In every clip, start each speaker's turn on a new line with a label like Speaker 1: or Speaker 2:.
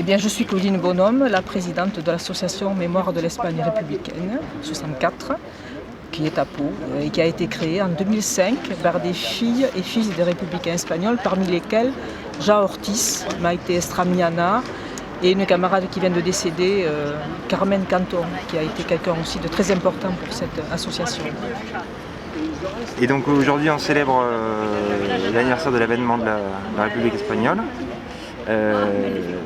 Speaker 1: bien, je suis Claudine Bonhomme, la présidente de l'association Mémoire de l'Espagne républicaine, 64, qui est à Pau et qui a été créée en 2005 par des filles et fils des républicains espagnols, parmi lesquels Jean Ortiz, Maite Estramiana et une camarade qui vient de décéder, Carmen Canton, qui a été quelqu'un aussi de très important pour cette association.
Speaker 2: Et donc aujourd'hui on célèbre l'anniversaire de l'avènement de la République espagnole.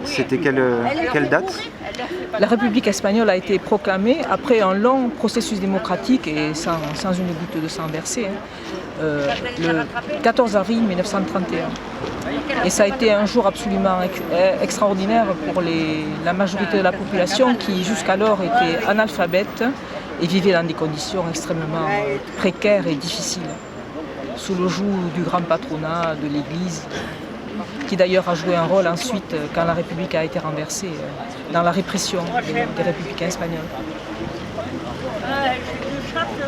Speaker 2: C'était quelle date ?
Speaker 1: La République espagnole a été proclamée après un long processus démocratique et sans une goutte de sang versé, le 14 avril 1931. Et ça a été un jour absolument extraordinaire pour la majorité de la population qui jusqu'alors était analphabète et vivait dans des conditions extrêmement précaires et difficiles, sous le joug du grand patronat, de l'Église, qui d'ailleurs a joué un rôle ensuite quand la République a été renversée dans la répression des républicains espagnols.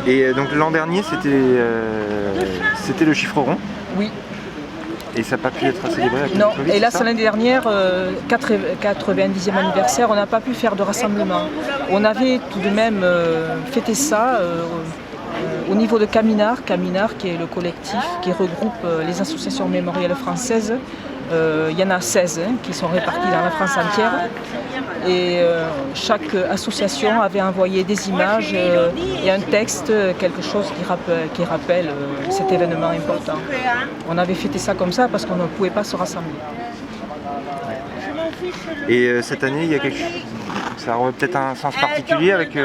Speaker 2: Et donc l'an dernier c'était le chiffre rond ?
Speaker 1: Oui.
Speaker 2: Et ça n'a pas pu être célébré avec
Speaker 1: Non,
Speaker 2: Covid,
Speaker 1: hélas l'année dernière, 90e anniversaire, on n'a pas pu faire de rassemblement. On avait tout de même fêté ça au niveau de Caminar qui est le collectif qui regroupe les associations mémorielles françaises. Il y en a 16 qui sont réparties dans la France entière. Et chaque association avait envoyé des images et un texte, quelque chose qui rappelle cet événement important. On avait fêté ça comme ça parce qu'on ne pouvait pas se rassembler.
Speaker 2: Et cette année, il y a ça aurait peut-être un sens particulier avec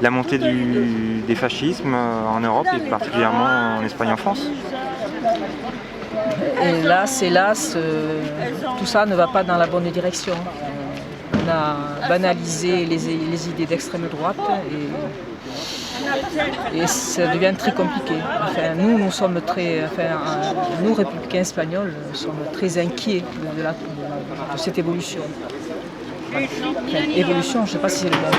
Speaker 2: la montée des fascismes en Europe et particulièrement en Espagne et en France.
Speaker 1: Hélas, tout ça ne va pas dans la bonne direction. On a banalisé les idées d'extrême droite et ça devient très compliqué. Enfin, nous, républicains espagnols, sommes très inquiets de cette évolution. Enfin, évolution, je ne sais pas si c'est le bon mot.